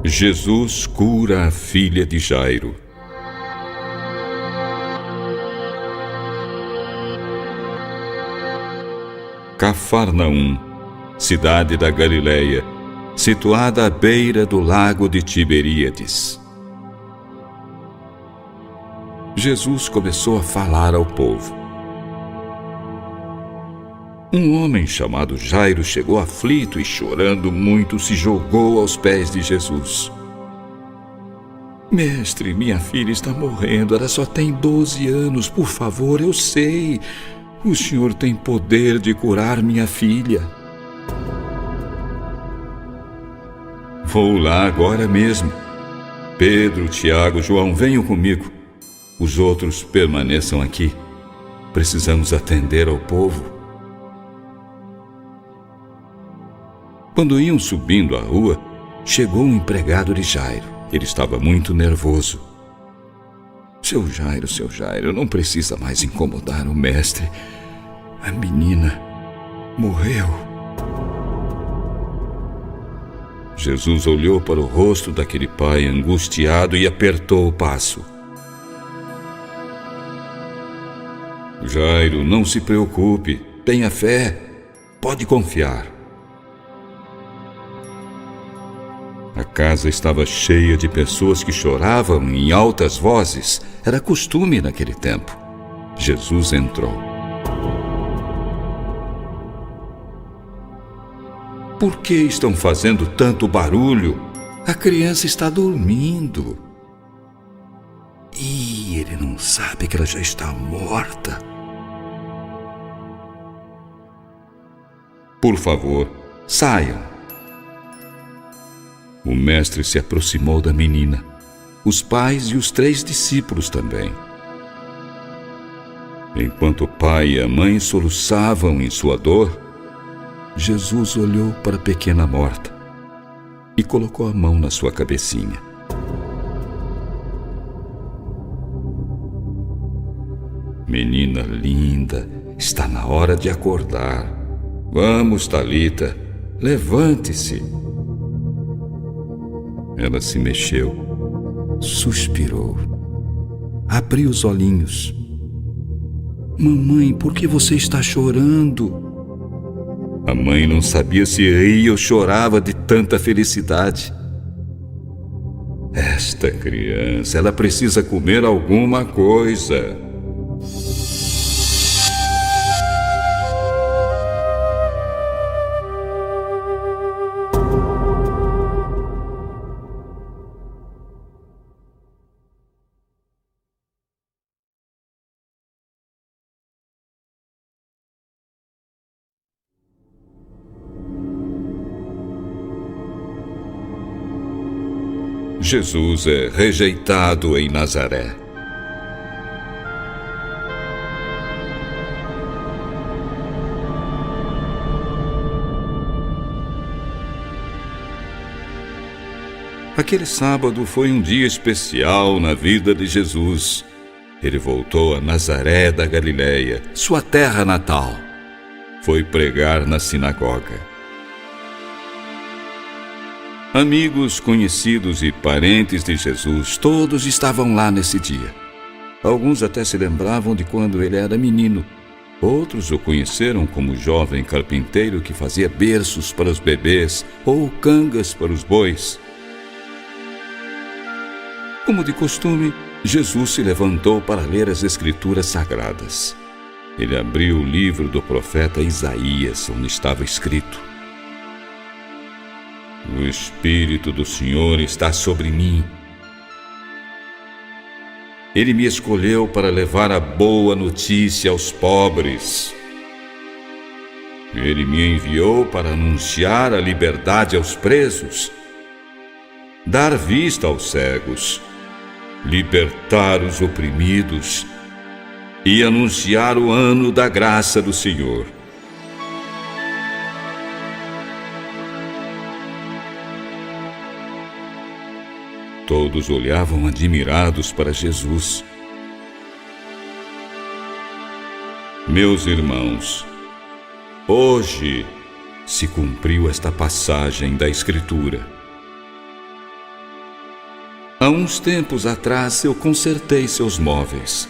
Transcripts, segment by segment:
Jesus cura a filha de Jairo. Cafarnaum, cidade da Galileia, situada à beira do lago de Tiberíades. Jesus começou a falar ao povo. Um homem chamado Jairo chegou aflito e, chorando muito, se jogou aos pés de Jesus. Mestre, minha filha está morrendo, ela só tem 12 anos, por favor, eu sei. O Senhor tem poder de curar minha filha. Vou lá agora mesmo. Pedro, Tiago, João, venham comigo. Os outros permaneçam aqui. Precisamos atender ao povo. Quando iam subindo a rua, chegou um empregado de Jairo. Ele estava muito nervoso. Seu Jairo, não precisa mais incomodar o mestre. A menina morreu. Jesus olhou para o rosto daquele pai angustiado e apertou o passo. Jairo, não se preocupe. Tenha fé. Pode confiar. A casa estava cheia de pessoas que choravam em altas vozes. Era costume naquele tempo. Jesus entrou. Por que estão fazendo tanto barulho? A criança está dormindo. E ele não sabe que ela já está morta. Por favor, saiam. O mestre se aproximou da menina, os pais e os 3 discípulos também. Enquanto o pai e a mãe soluçavam em sua dor, Jesus olhou para a pequena morta e colocou a mão na sua cabecinha. Menina linda, está na hora de acordar. Vamos, Talita, levante-se. Ela se mexeu, suspirou, abriu os olhinhos. Mamãe, por que você está chorando? A mãe não sabia se ria ou chorava de tanta felicidade. Esta criança, ela precisa comer alguma coisa. Jesus é rejeitado em Nazaré. Aquele sábado foi um dia especial na vida de Jesus. Ele voltou a Nazaré da Galileia, sua terra natal. Foi pregar na sinagoga. Amigos, conhecidos e parentes de Jesus, todos estavam lá nesse dia. Alguns até se lembravam de quando ele era menino. Outros o conheceram como jovem carpinteiro que fazia berços para os bebês ou cangas para os bois. Como de costume, Jesus se levantou para ler as Escrituras Sagradas. Ele abriu o livro do profeta Isaías, onde estava escrito: O Espírito do Senhor está sobre mim. Ele me escolheu para levar a boa notícia aos pobres. Ele me enviou para anunciar a liberdade aos presos, dar vista aos cegos, libertar os oprimidos e anunciar o ano da graça do Senhor. Todos olhavam admirados para Jesus. Meus irmãos, hoje se cumpriu esta passagem da Escritura. Há uns tempos atrás eu consertei seus móveis,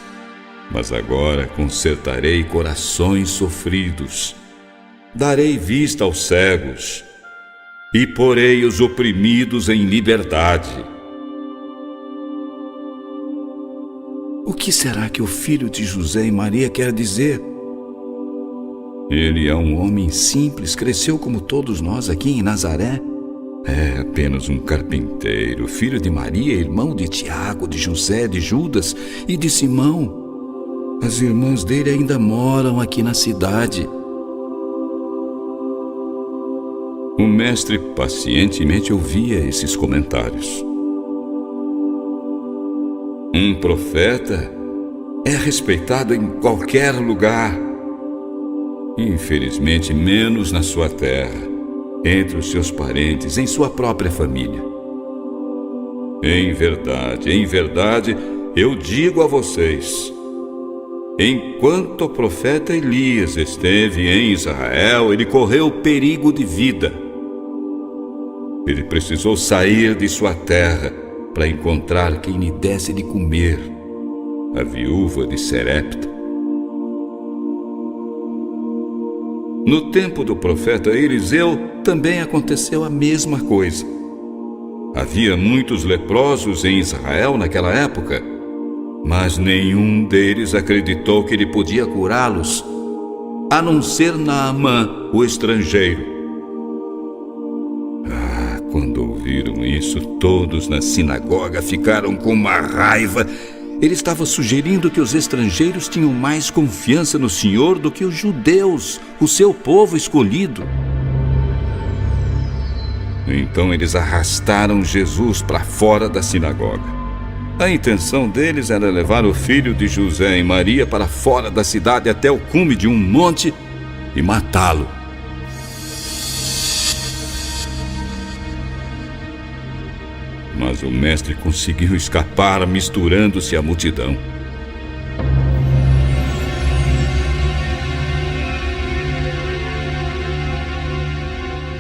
mas agora consertarei corações sofridos. Darei vista aos cegos e porei os oprimidos em liberdade. O que será que o filho de José e Maria quer dizer? Ele é um homem simples, cresceu como todos nós aqui em Nazaré. É apenas um carpinteiro, filho de Maria, irmão de Tiago, de José, de Judas e de Simão. As irmãs dele ainda moram aqui na cidade. O mestre pacientemente ouvia esses comentários. Um profeta é respeitado em qualquer lugar. Infelizmente, menos na sua terra, entre os seus parentes, em sua própria família. Em verdade, eu digo a vocês, enquanto o profeta Elias esteve em Israel, ele correu perigo de vida. Ele precisou sair de sua terra para encontrar quem lhe desse de comer, a viúva de Serepta. No tempo do profeta Eliseu, também aconteceu a mesma coisa. Havia muitos leprosos em Israel naquela época, mas nenhum deles acreditou que ele podia curá-los, a não ser Naamã, o estrangeiro. Quando ouviram isso, todos na sinagoga ficaram com uma raiva. Ele estava sugerindo que os estrangeiros tinham mais confiança no Senhor do que os judeus, o seu povo escolhido. Então eles arrastaram Jesus para fora da sinagoga. A intenção deles era levar o filho de José e Maria para fora da cidade até o cume de um monte e matá-lo. Mas o mestre conseguiu escapar misturando-se à multidão.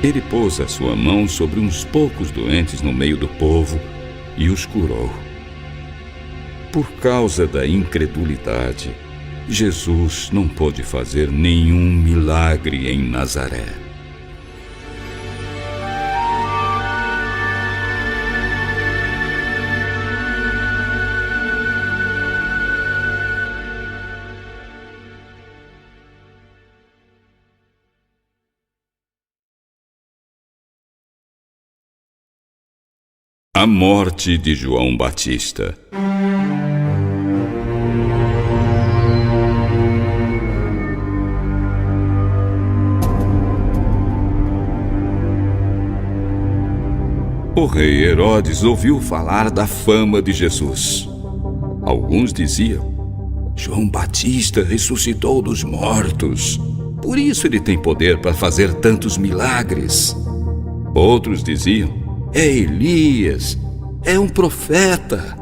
Ele pôs a sua mão sobre uns poucos doentes no meio do povo e os curou. Por causa da incredulidade, Jesus não pôde fazer nenhum milagre em Nazaré. A morte de João Batista. O rei Herodes ouviu falar da fama de Jesus. Alguns diziam: João Batista ressuscitou dos mortos, por isso ele tem poder para fazer tantos milagres. Outros diziam: é Elias, é um profeta.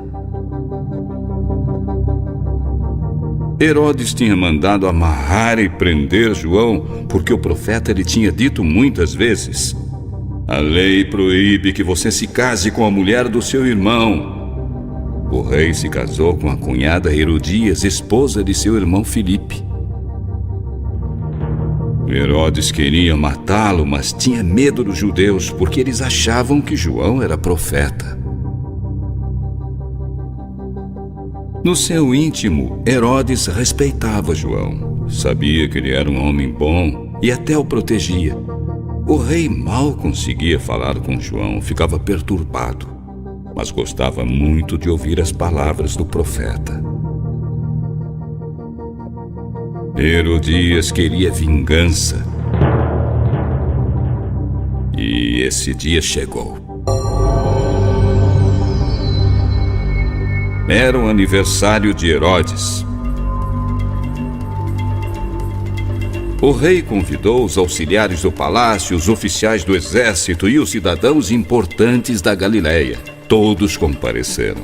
Herodes tinha mandado amarrar e prender João, porque o profeta lhe tinha dito muitas vezes: a lei proíbe que você se case com a mulher do seu irmão. O rei se casou com a cunhada Herodias, esposa de seu irmão Filipe. Herodes queria matá-lo, mas tinha medo dos judeus, porque eles achavam que João era profeta. No seu íntimo, Herodes respeitava João. Sabia que ele era um homem bom e até o protegia. O rei mal conseguia falar com João, ficava perturbado, mas gostava muito de ouvir as palavras do profeta. Herodias queria vingança. E esse dia chegou. Era o aniversário de Herodes. O rei convidou os auxiliares do palácio, os oficiais do exército e os cidadãos importantes da Galileia. Todos compareceram.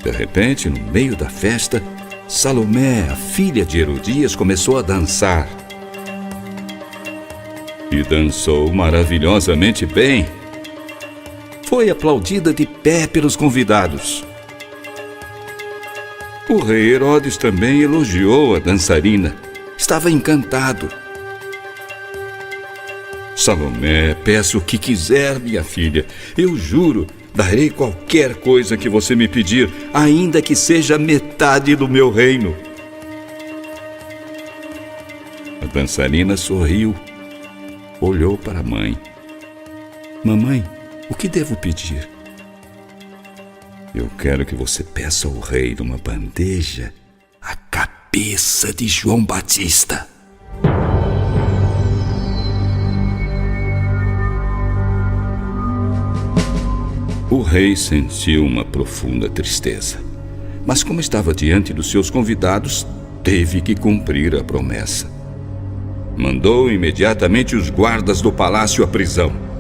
De repente, no meio da festa, Salomé, a filha de Herodias, começou a dançar. E dançou maravilhosamente bem. foi aplaudida de pé pelos convidados. O rei Herodes também elogiou a dançarina. Estava encantado. Salomé, peça o que quiser, minha filha. Eu juro, darei qualquer coisa que você me pedir, ainda que seja metade do meu reino. A dançarina sorriu, olhou para a mãe. Mamãe, o que devo pedir? Eu quero que você peça ao rei numa bandeja a cabeça de João Batista. O rei sentiu uma profunda tristeza, mas como estava diante dos seus convidados, teve que cumprir a promessa. Mandou imediatamente os guardas do palácio à prisão.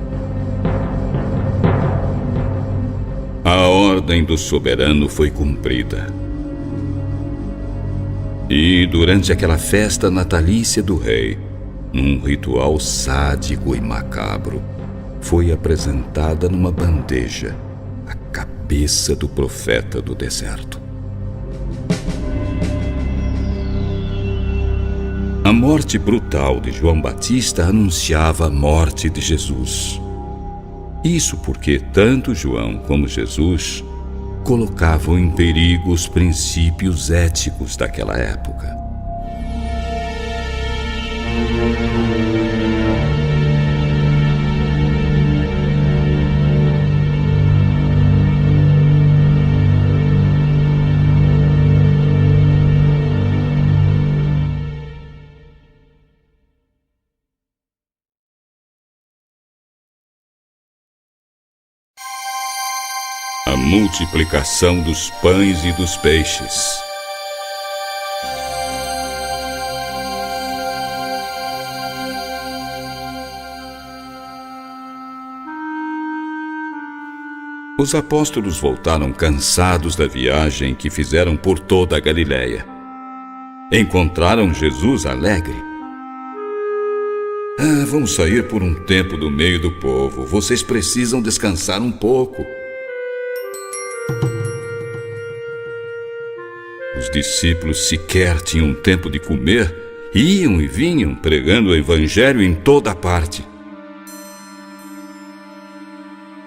A ordem do soberano foi cumprida. E durante aquela festa natalícia do rei, num ritual sádico e macabro, foi apresentada numa bandeja a cabeça do profeta do deserto. A morte brutal de João Batista anunciava a morte de Jesus. Isso porque tanto João como Jesus colocavam em perigo os princípios éticos daquela época. A multiplicação dos pães e dos peixes. Os apóstolos voltaram cansados da viagem que fizeram por toda a Galiléia. Encontraram Jesus alegre. Vamos sair por um tempo do meio do povo. Vocês precisam descansar um pouco. Os discípulos sequer tinham tempo de comer, iam e vinham pregando o evangelho em toda parte.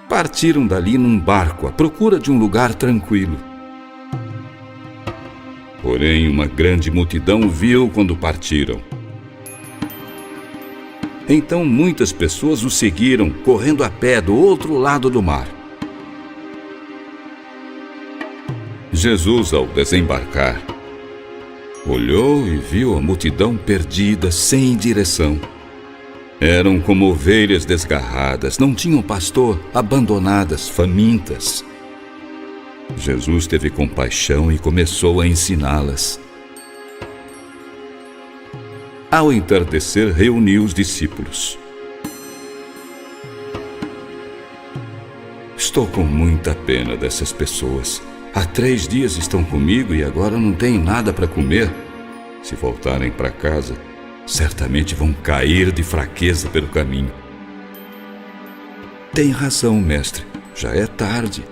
Partiram dali num barco à procura de um lugar tranquilo. Porém, uma grande multidão viu quando partiram. Então muitas pessoas os seguiram, correndo a pé do outro lado do mar. Jesus, ao desembarcar, olhou e viu a multidão perdida, sem direção. Eram como ovelhas desgarradas, não tinham pastor, abandonadas, famintas. Jesus teve compaixão e começou a ensiná-las. Ao entardecer, reuniu os discípulos. Estou com muita pena dessas pessoas. Há 3 dias estão comigo e agora não têm nada para comer. Se voltarem para casa, certamente vão cair de fraqueza pelo caminho. Tem razão, mestre. Já é tarde.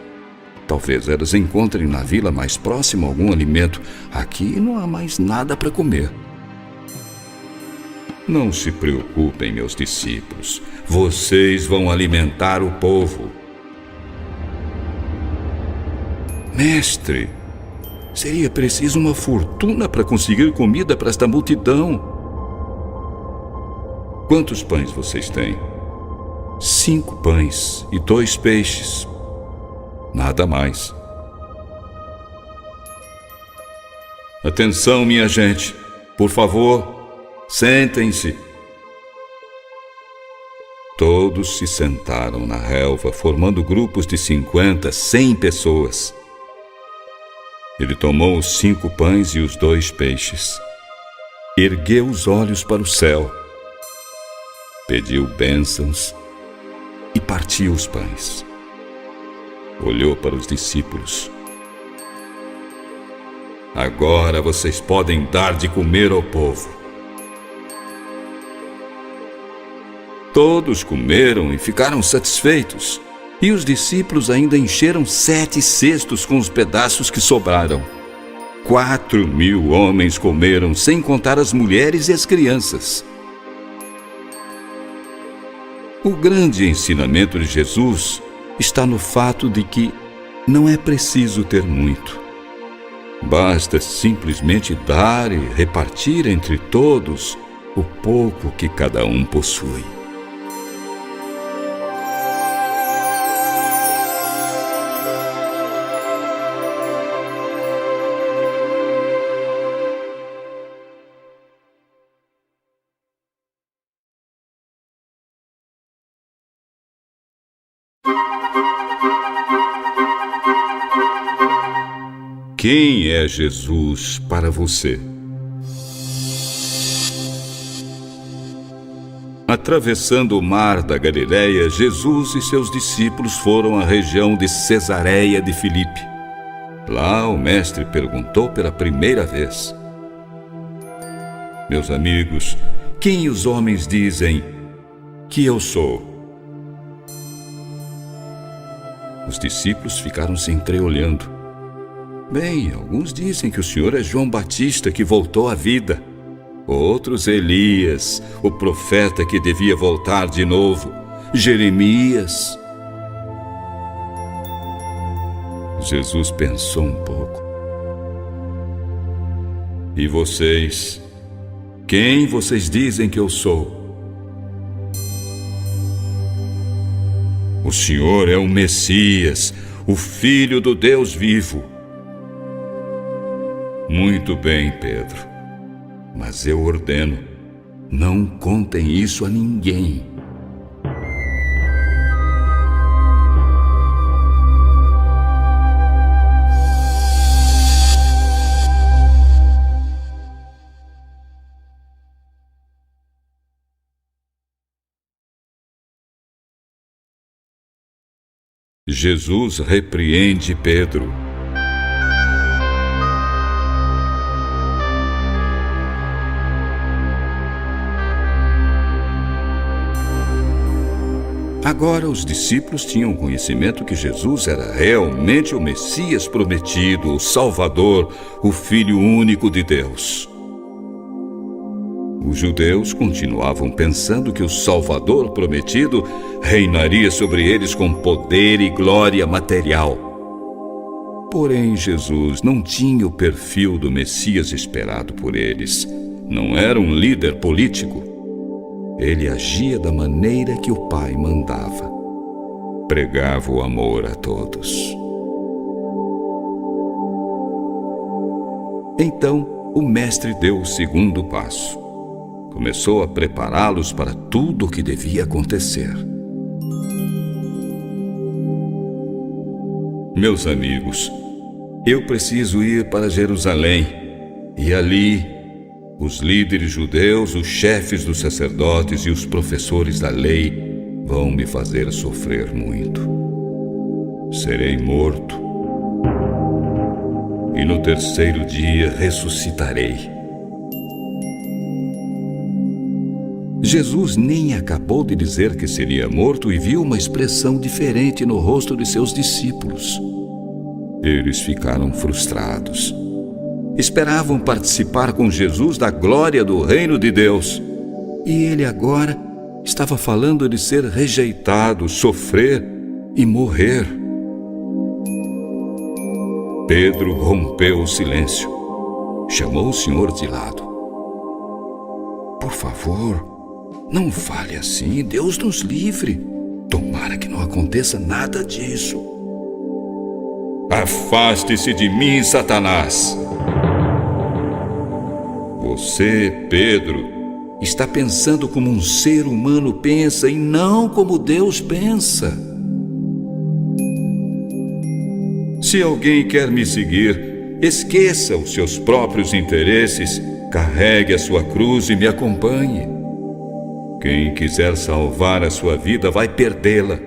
Talvez elas encontrem na vila mais próxima algum alimento. Aqui não há mais nada para comer. Não se preocupem, meus discípulos. Vocês vão alimentar o povo. Mestre, seria preciso uma fortuna para conseguir comida para esta multidão. Quantos pães vocês têm? 5 pães e 2 peixes. Nada mais. Atenção, minha gente. Por favor, sentem-se. Todos se sentaram na relva, formando grupos de 50, 100 pessoas. Ele tomou os 5 pães e os 2 peixes. Ergueu os olhos para o céu. Pediu bênçãos e partiu os pães. Olhou para os discípulos. Agora vocês podem dar de comer ao povo. Todos comeram e ficaram satisfeitos. E os discípulos ainda encheram 7 cestos com os pedaços que sobraram. 4.000 homens comeram, sem contar as mulheres e as crianças. O grande ensinamento de Jesus está no fato de que não é preciso ter muito. Basta simplesmente dar e repartir entre todos o pouco que cada um possui. Quem é Jesus para você? Atravessando o mar da Galileia, Jesus e seus discípulos foram à região de Cesareia de Filipe. Lá o mestre perguntou pela primeira vez: Meus amigos, quem os homens dizem que eu sou? Os discípulos ficaram se entreolhando. Bem, alguns dizem que o Senhor é João Batista que voltou à vida. Outros, Elias, o profeta que devia voltar de novo. Jeremias. Jesus pensou um pouco. E vocês? Quem vocês dizem que eu sou? O Senhor é o Messias, o Filho do Deus vivo. Muito bem, Pedro, mas eu ordeno, não contem isso a ninguém. Jesus repreende Pedro. Agora os discípulos tinham conhecimento que Jesus era realmente o Messias prometido, o Salvador, o Filho único de Deus. Os judeus continuavam pensando que o Salvador prometido reinaria sobre eles com poder e glória material. Porém, Jesus não tinha o perfil do Messias esperado por eles. Não era um líder político. Ele agia da maneira que o Pai mandava. Pregava o amor a todos. Então, o mestre deu o segundo passo. Começou a prepará-los para tudo o que devia acontecer. Meus amigos, eu preciso ir para Jerusalém e ali os líderes judeus, os chefes dos sacerdotes e os professores da lei vão me fazer sofrer muito. Serei morto e no terceiro dia ressuscitarei. Jesus nem acabou de dizer que seria morto e viu uma expressão diferente no rosto de seus discípulos. Eles ficaram frustrados. Esperavam participar com Jesus da glória do reino de Deus. E ele agora estava falando de ser rejeitado, sofrer e morrer. Pedro rompeu o silêncio. Chamou o Senhor de lado. Por favor, não fale assim, Deus nos livre. Tomara que não aconteça nada disso. Afaste-se de mim, Satanás. Você, Pedro, está pensando como um ser humano pensa e não como Deus pensa. Se alguém quer me seguir, esqueça os seus próprios interesses, carregue a sua cruz e me acompanhe. Quem quiser salvar a sua vida vai perdê-la,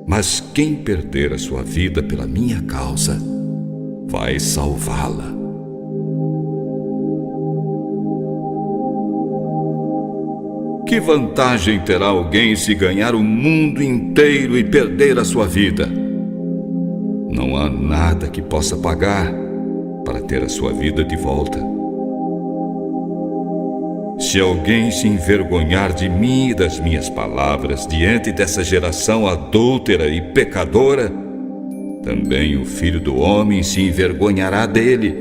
mas quem perder a sua vida pela minha causa vai salvá-la. Que vantagem terá alguém se ganhar o mundo inteiro e perder a sua vida? Não há nada que possa pagar para ter a sua vida de volta. Se alguém se envergonhar de mim e das minhas palavras diante dessa geração adúltera e pecadora, também o Filho do Homem se envergonhará dele,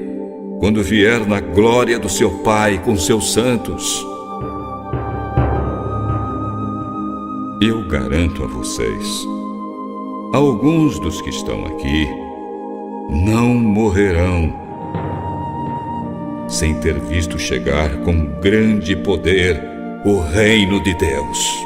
quando vier na glória do seu Pai com seus santos. Eu garanto a vocês, alguns dos que estão aqui não morrerão sem ter visto chegar com grande poder o reino de Deus.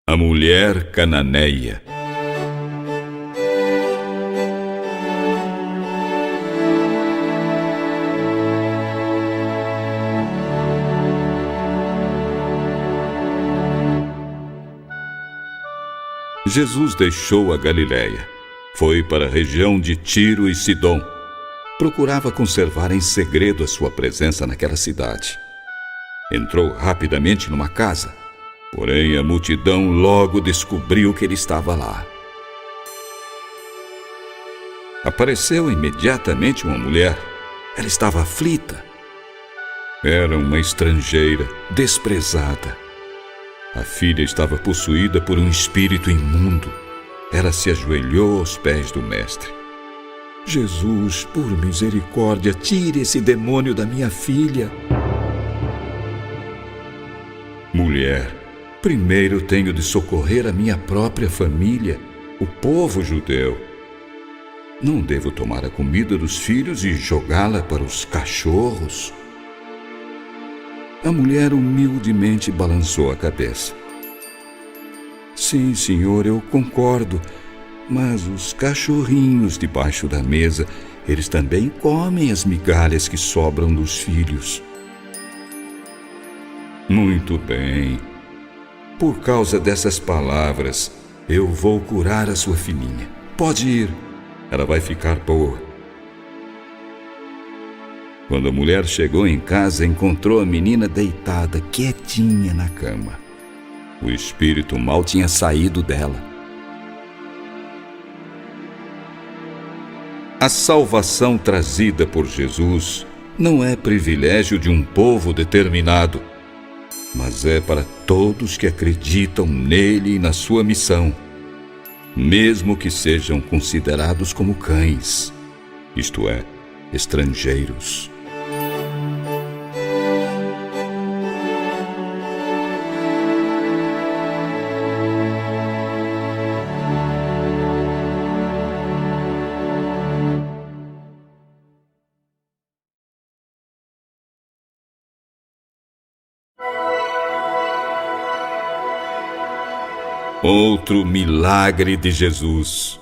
A mulher cananeia. Jesus deixou a Galiléia, foi para a região de Tiro e Sidom. Procurava conservar em segredo a sua presença naquela cidade. Entrou rapidamente numa casa, porém a multidão logo descobriu que ele estava lá. Apareceu imediatamente uma mulher. Ela estava aflita. Era uma estrangeira, desprezada. A filha estava possuída por um espírito imundo. Ela se ajoelhou aos pés do mestre. Jesus, por misericórdia, tire esse demônio da minha filha. Mulher, primeiro tenho de socorrer a minha própria família, o povo judeu. Não devo tomar a comida dos filhos e jogá-la para os cachorros. A mulher humildemente balançou a cabeça. Sim, senhor, eu concordo, mas os cachorrinhos debaixo da mesa, eles também comem as migalhas que sobram dos filhos. Muito bem. Por causa dessas palavras, eu vou curar a sua filhinha. Pode ir, ela vai ficar boa. Quando a mulher chegou em casa, encontrou a menina deitada, quietinha na cama. O espírito mal tinha saído dela. A salvação trazida por Jesus não é privilégio de um povo determinado, mas é para todos que acreditam nele e na sua missão, mesmo que sejam considerados como cães, isto é, estrangeiros. Outro milagre de Jesus.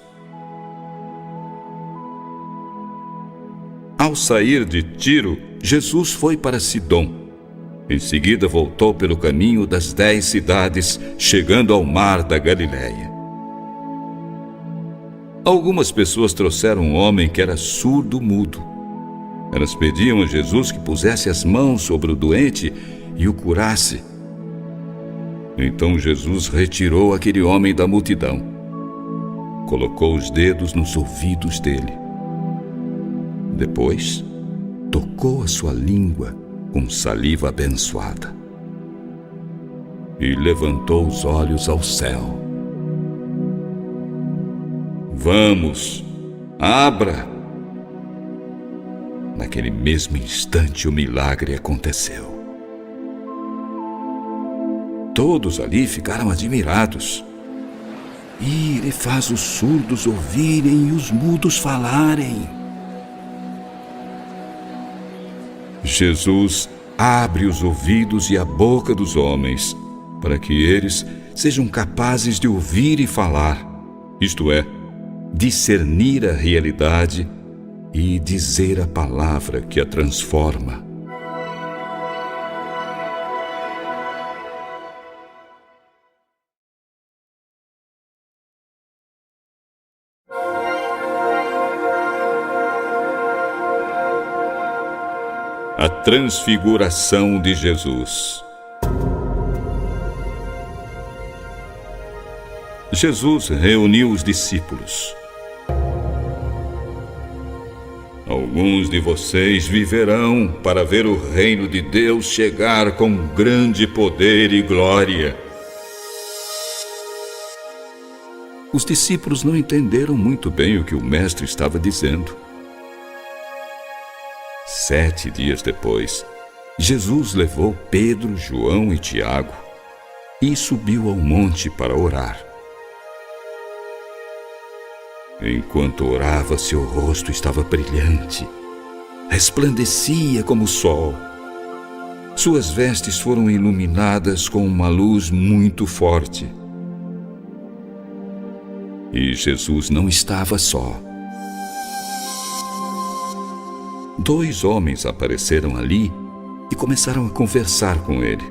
Ao sair de Tiro, Jesus foi para Sidom. Em seguida voltou pelo caminho das 10 cidades, chegando ao mar da Galiléia. Algumas pessoas trouxeram um homem que era surdo-mudo. Elas pediam a Jesus que pusesse as mãos sobre o doente e o curasse. Então Jesus retirou aquele homem da multidão. Colocou os dedos nos ouvidos dele. Depois, tocou a sua língua com saliva abençoada. E levantou os olhos ao céu. Vamos, abra! Naquele mesmo instante o milagre aconteceu. Todos ali ficaram admirados. E ele faz os surdos ouvirem e os mudos falarem. Jesus abre os ouvidos e a boca dos homens, para que eles sejam capazes de ouvir e falar, isto é, discernir a realidade e dizer a palavra que a transforma. A transfiguração de Jesus. Jesus reuniu os discípulos. Alguns de vocês viverão para ver o reino de Deus chegar com grande poder e glória. Os discípulos não entenderam muito bem o que o mestre estava dizendo. 7 dias depois, Jesus levou Pedro, João e Tiago e subiu ao monte para orar. Enquanto orava, seu rosto estava brilhante, resplandecia como o sol. Suas vestes foram iluminadas com uma luz muito forte. E Jesus não estava só. 2 homens apareceram ali e começaram a conversar com ele.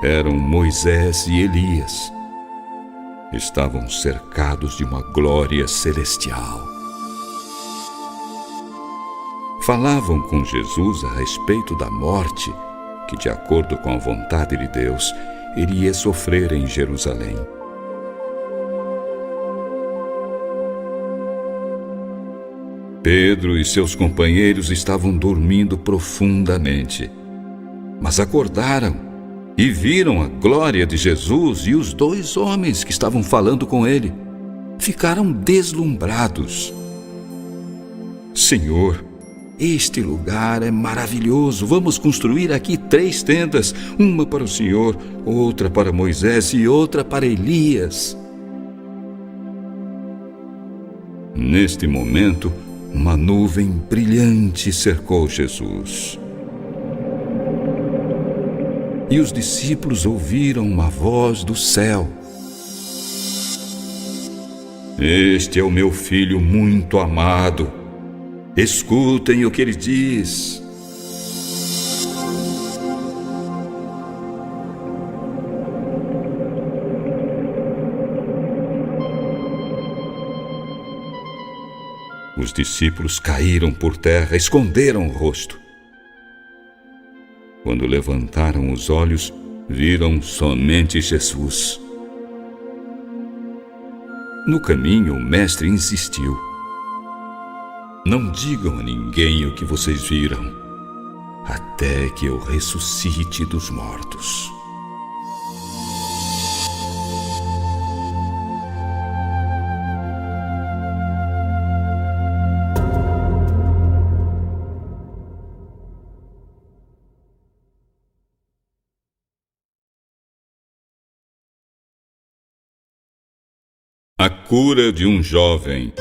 Eram Moisés e Elias. Estavam cercados de uma glória celestial. Falavam com Jesus a respeito da morte que, de acordo com a vontade de Deus, ele ia sofrer em Jerusalém. Pedro e seus companheiros estavam dormindo profundamente, mas acordaram e viram a glória de Jesus e os 2 homens que estavam falando com ele. Ficaram deslumbrados. Senhor, este lugar é maravilhoso. Vamos construir aqui 3 tendas, uma para o Senhor, outra para Moisés e outra para Elias. Neste momento, uma nuvem brilhante cercou Jesus. E os discípulos ouviram uma voz do céu: Este é o meu filho muito amado. Escutem o que ele diz. Os discípulos caíram por terra, esconderam o rosto. Quando levantaram os olhos, viram somente Jesus. No caminho, o mestre insistiu: Não digam a ninguém o que vocês viram, até que eu ressuscite dos mortos. A cura de um jovem.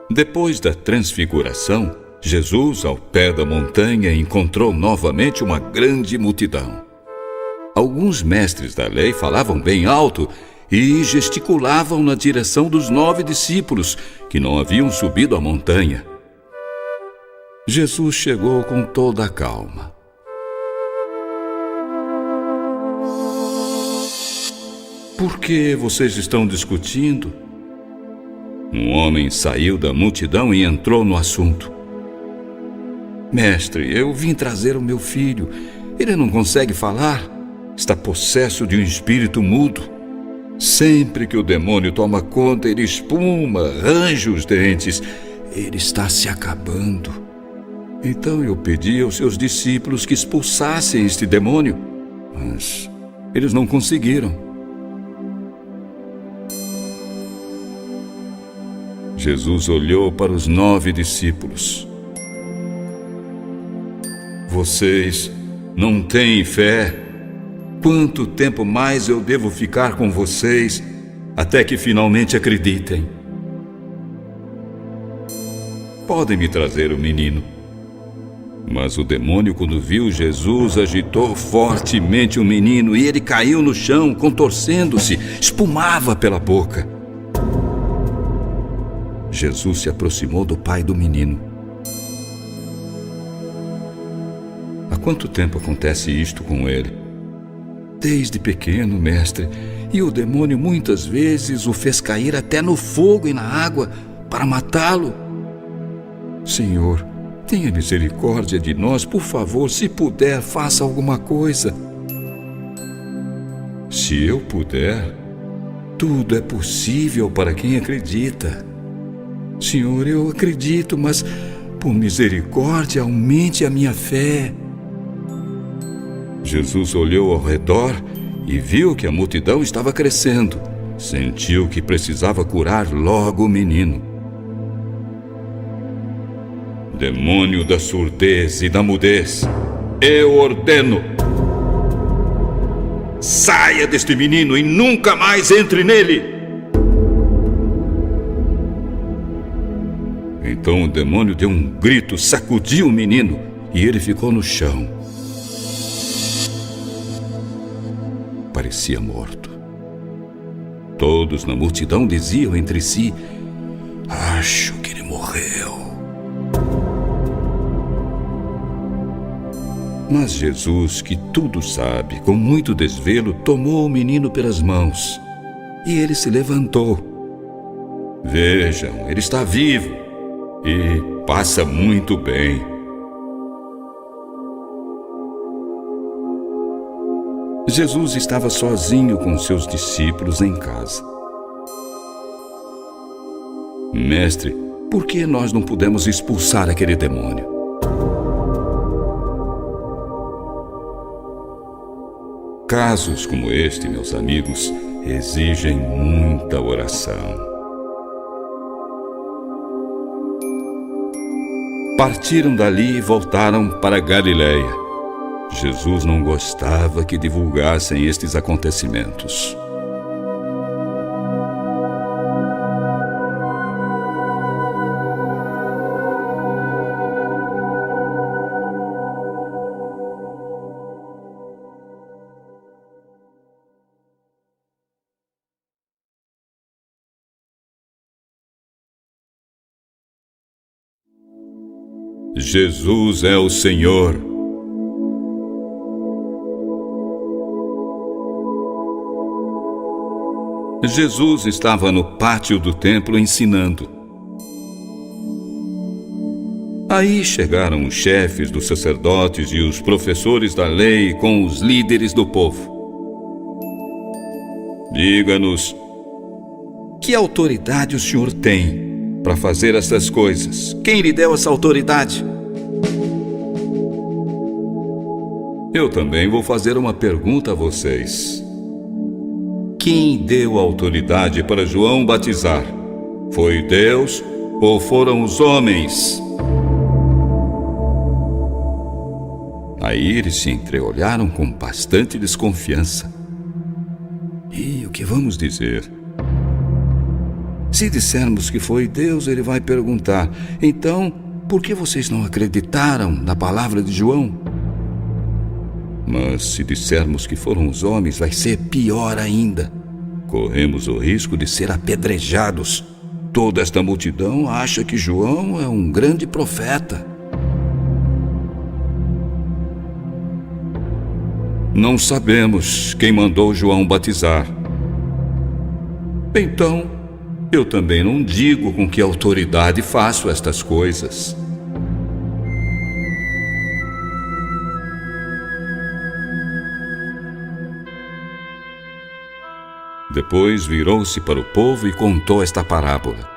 Depois da transfiguração, Jesus, ao pé da montanha, encontrou novamente uma grande multidão. Alguns mestres da lei falavam bem alto e gesticulavam na direção dos 9 discípulos que não haviam subido a montanha. Jesus chegou com toda a calma. Por que vocês estão discutindo? Um homem saiu da multidão e entrou no assunto. Mestre, eu vim trazer o meu filho. Ele não consegue falar. Está possesso de um espírito mudo. Sempre que o demônio toma conta, ele espuma, range os dentes. Ele está se acabando. Então eu pedi aos seus discípulos que expulsassem este demônio, mas eles não conseguiram. Jesus olhou para os 9 discípulos. Vocês não têm fé? Quanto tempo mais eu devo ficar com vocês até que finalmente acreditem? Podem me trazer o menino. Mas o demônio, quando viu Jesus, agitou fortemente o menino e ele caiu no chão, contorcendo-se, espumava pela boca. Jesus se aproximou do pai do menino. Há quanto tempo acontece isto com ele? Desde pequeno, mestre, e o demônio muitas vezes o fez cair até no fogo e na água para matá-lo. Senhor, tenha misericórdia de nós, por favor, se puder, faça alguma coisa. Se eu puder, tudo é possível para quem acredita. Senhor, eu acredito, mas por misericórdia, aumente a minha fé. Jesus olhou ao redor e viu que a multidão estava crescendo. Sentiu que precisava curar logo o menino. Demônio da surdez e da mudez, eu ordeno: saia deste menino e nunca mais entre nele. Então o demônio deu um grito, sacudiu o menino e ele ficou no chão. Parecia morto. Todos na multidão diziam entre si: acho que ele morreu. Mas Jesus, que tudo sabe, com muito desvelo, tomou o menino pelas mãos e ele se levantou. Vejam, ele está vivo e passa muito bem. Jesus estava sozinho com seus discípulos em casa. Mestre, por que nós não pudemos expulsar aquele demônio? Casos como este, meus amigos, exigem muita oração. Partiram dali e voltaram para Galiléia. Jesus não gostava que divulgassem estes acontecimentos. Jesus é o Senhor. Jesus estava no pátio do templo ensinando. Aí chegaram os chefes dos sacerdotes e os professores da lei com os líderes do povo. Diga-nos, que autoridade o senhor tem para fazer essas coisas? Quem lhe deu essa autoridade? Eu também vou fazer uma pergunta a vocês. Quem deu autoridade para João batizar? Foi Deus ou foram os homens? Aí eles se entreolharam com bastante desconfiança. E o que vamos dizer? Se dissermos que foi Deus, ele vai perguntar: então, por que vocês não acreditaram na palavra de João? Mas se dissermos que foram os homens, vai ser pior ainda. Corremos o risco de ser apedrejados. Toda esta multidão acha que João é um grande profeta. Não sabemos quem mandou João batizar. Então, eu também não digo com que autoridade faço estas coisas. Depois virou-se para o povo e contou esta parábola.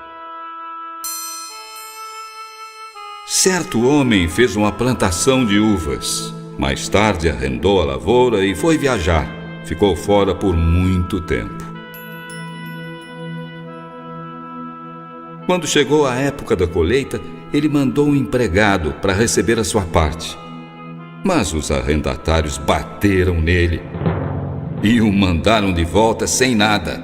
Certo homem fez uma plantação de uvas. Mais tarde arrendou a lavoura e foi viajar. Ficou fora por muito tempo. Quando chegou a época da colheita, ele mandou um empregado para receber a sua parte. Mas os arrendatários bateram nele e o mandaram de volta sem nada.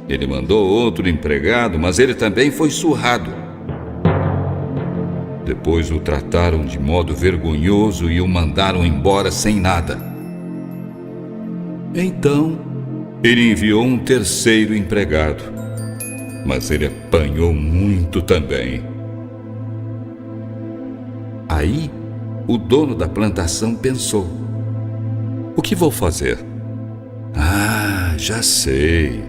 Ele mandou outro empregado, mas ele também foi surrado. Depois o trataram de modo vergonhoso e o mandaram embora sem nada. Então, ele enviou um terceiro empregado, mas ele apanhou muito também. Aí, o dono da plantação pensou: o que vou fazer? Já sei.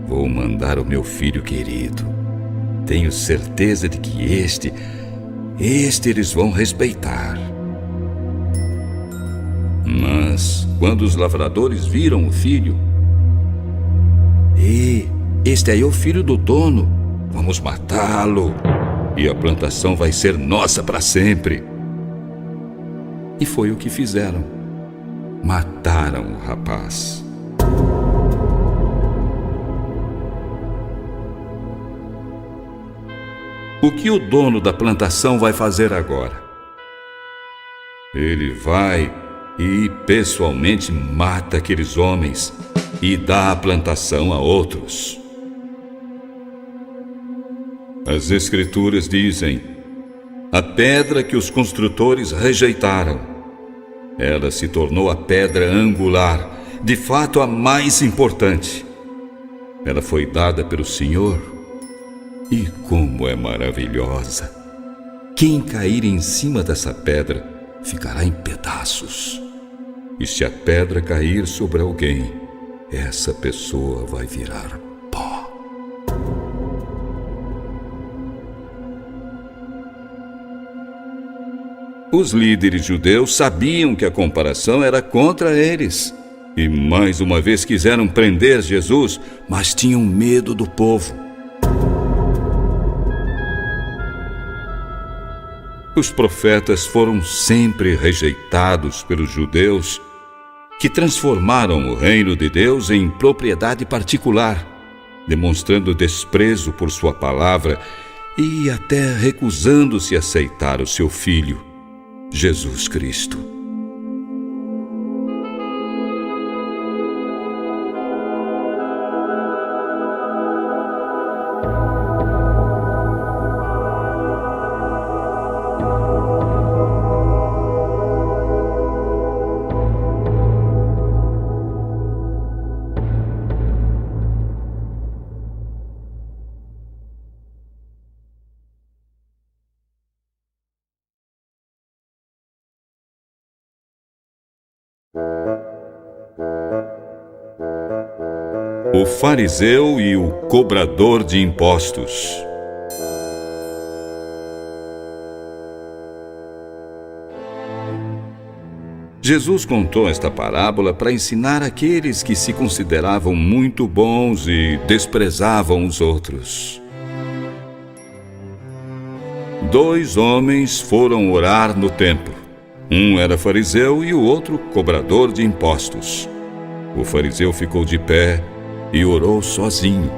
Vou mandar o meu filho querido. Tenho certeza de que este eles vão respeitar. Mas, quando os lavradores viram o filho: este aí é o filho do dono. Vamos matá-lo. E a plantação vai ser nossa para sempre. E foi o que fizeram. Mataram o rapaz. O que o dono da plantação vai fazer agora? Ele vai e pessoalmente mata aqueles homens e dá a plantação a outros. As Escrituras dizem: a pedra que os construtores rejeitaram, ela se tornou a pedra angular, de fato a mais importante. Ela foi dada pelo Senhor. E como é maravilhosa! Quem cair em cima dessa pedra ficará em pedaços. E se a pedra cair sobre alguém, essa pessoa vai virar pó. Os líderes judeus sabiam que a comparação era contra eles. E mais uma vez quiseram prender Jesus, mas tinham medo do povo. Os profetas foram sempre rejeitados pelos judeus, que transformaram o reino de Deus em propriedade particular, demonstrando desprezo por sua palavra e até recusando-se a aceitar o seu Filho, Jesus Cristo. O fariseu e o cobrador de impostos. Jesus contou esta parábola para ensinar aqueles que se consideravam muito bons e desprezavam os outros. 2 homens foram orar no templo. Um era fariseu e o outro cobrador de impostos. O fariseu ficou de pé e orou sozinho.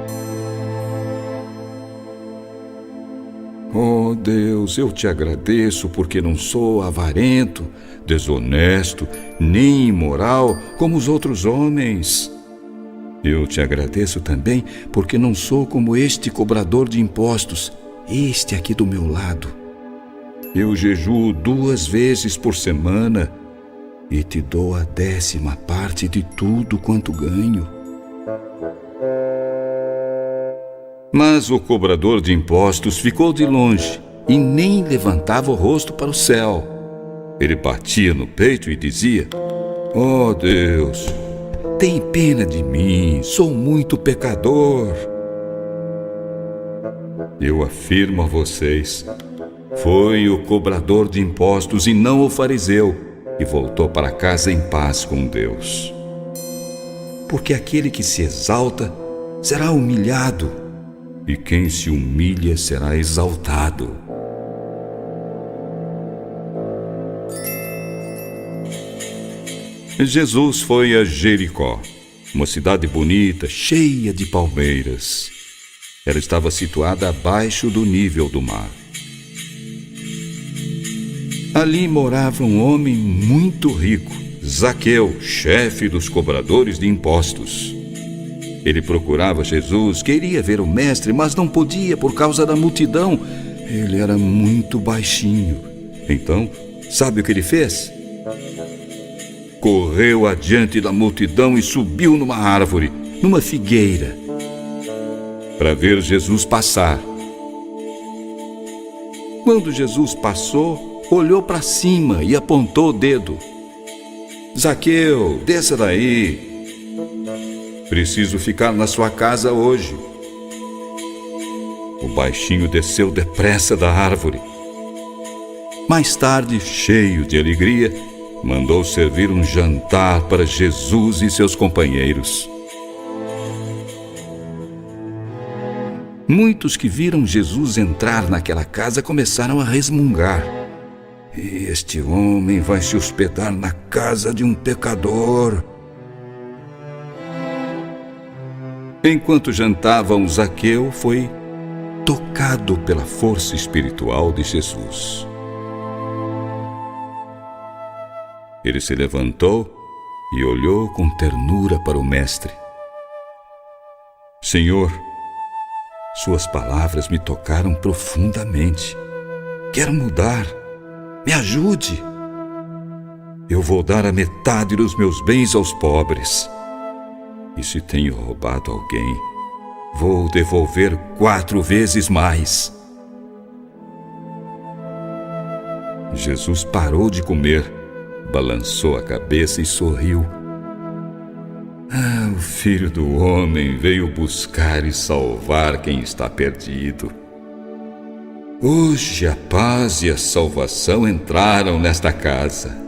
Oh Deus, eu te agradeço porque não sou avarento, desonesto, nem imoral como os outros homens. Eu te agradeço também porque não sou como este cobrador de impostos, este aqui do meu lado. Eu jejuo 2 vezes por semana e te dou a 10ª parte de tudo quanto ganho. Mas o cobrador de impostos ficou de longe e nem levantava o rosto para o céu. Ele batia no peito e dizia: Oh Deus, tem pena de mim, sou muito pecador. Eu afirmo a vocês, foi o cobrador de impostos e não o fariseu, e voltou para casa em paz com Deus. Porque aquele que se exalta será humilhado, e quem se humilha será exaltado. Jesus foi a Jericó, uma cidade bonita, cheia de palmeiras. Ela estava situada abaixo do nível do mar. Ali morava um homem muito rico, Zaqueu, chefe dos cobradores de impostos. Ele procurava Jesus, queria ver o mestre, mas não podia por causa da multidão. ele era muito baixinho. Então, sabe o que ele fez? Correu adiante da multidão e subiu numa árvore, numa figueira, para ver Jesus passar. Quando Jesus passou, olhou para cima e apontou o dedo. Zaqueu, desça daí. Preciso ficar na sua casa hoje. O baixinho desceu depressa da árvore. Mais tarde, cheio de alegria, mandou servir um jantar para Jesus e seus companheiros. Muitos que viram Jesus entrar naquela casa começaram a resmungar. Este homem vai se hospedar na casa de um pecador. Enquanto jantavam, Zaqueu foi tocado pela força espiritual de Jesus. Ele se levantou e olhou com ternura para o mestre. Senhor, suas palavras me tocaram profundamente. Quero mudar. Me ajude. Eu vou dar a metade dos meus bens aos pobres. E se tenho roubado alguém, vou devolver 4 vezes mais. Jesus parou de comer, balançou a cabeça e sorriu. O Filho do Homem veio buscar e salvar quem está perdido. Hoje a paz e a salvação entraram nesta casa.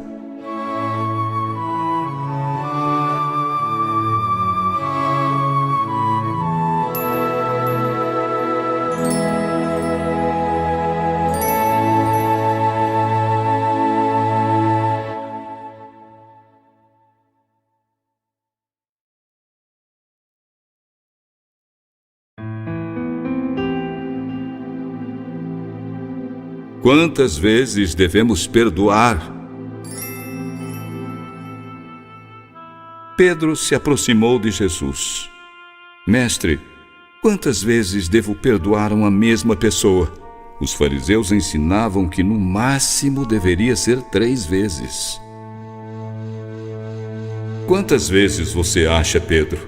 Quantas vezes devemos perdoar? Pedro se aproximou de Jesus. Mestre, quantas vezes devo perdoar uma mesma pessoa? Os fariseus ensinavam que no máximo deveria ser 3 vezes. Quantas vezes você acha, Pedro?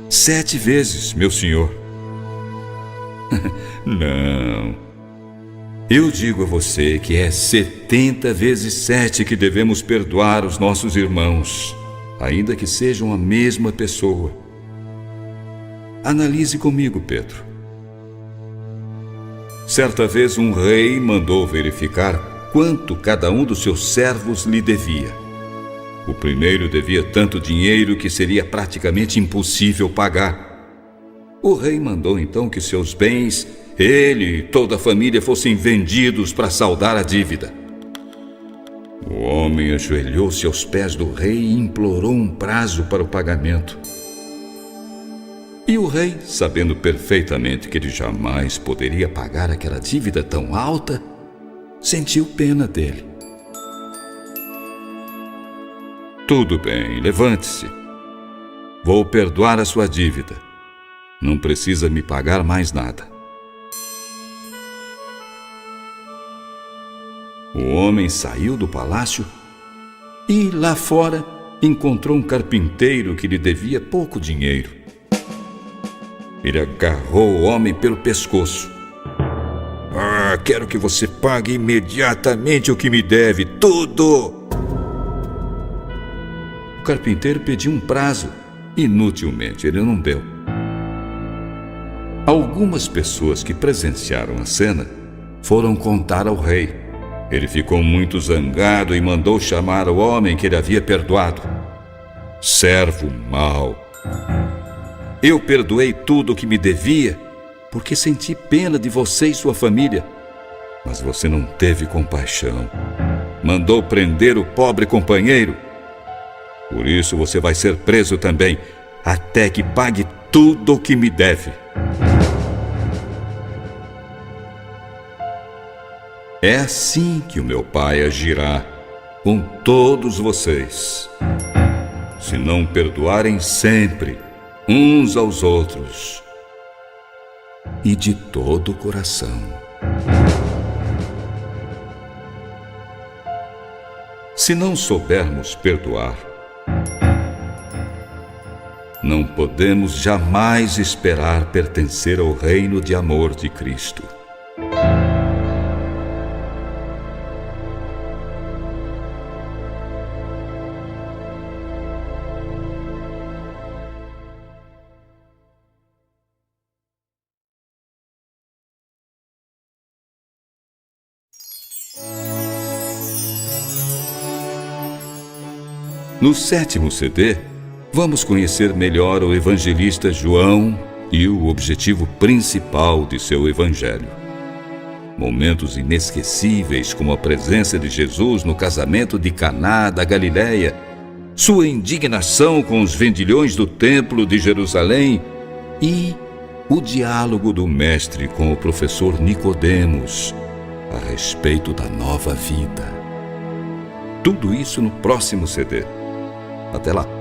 7 vezes, meu senhor. Não. Eu digo a você que é 70 vezes 7 que devemos perdoar os nossos irmãos, ainda que sejam a mesma pessoa. Analise comigo, Pedro. Certa vez um rei mandou verificar quanto cada um dos seus servos lhe devia. O primeiro devia tanto dinheiro que seria praticamente impossível pagar. O rei mandou então que seus bens, ele e toda a família, fossem vendidos para saldar a dívida. O homem ajoelhou-se aos pés do rei e implorou um prazo para o pagamento. E o rei, sabendo perfeitamente que ele jamais poderia pagar aquela dívida tão alta, sentiu pena dele. Tudo bem, levante-se. Vou perdoar a sua dívida. Não precisa me pagar mais nada. O homem saiu do palácio e, lá fora, encontrou um carpinteiro que lhe devia pouco dinheiro. Ele agarrou o homem pelo pescoço. Quero que você pague imediatamente o que me deve, tudo! O carpinteiro pediu um prazo. Inutilmente, ele não deu. Algumas pessoas que presenciaram a cena foram contar ao rei. Ele ficou muito zangado e mandou chamar o homem que ele havia perdoado. Servo mau! Eu perdoei tudo o que me devia porque senti pena de você e sua família. Mas você não teve compaixão. Mandou prender o pobre companheiro. Por isso você vai ser preso também, até que pague tudo o que me deve. É assim que o meu Pai agirá com todos vocês, se não perdoarem sempre uns aos outros e de todo o coração. Se não soubermos perdoar, não podemos jamais esperar pertencer ao reino de amor de Cristo. No 7º CD, vamos conhecer melhor o evangelista João e o objetivo principal de seu evangelho. Momentos inesquecíveis como a presença de Jesus no casamento de Caná da Galileia, sua indignação com os vendilhões do templo de Jerusalém e o diálogo do mestre com o professor Nicodemos a respeito da nova vida. Tudo isso no próximo CD. Até lá!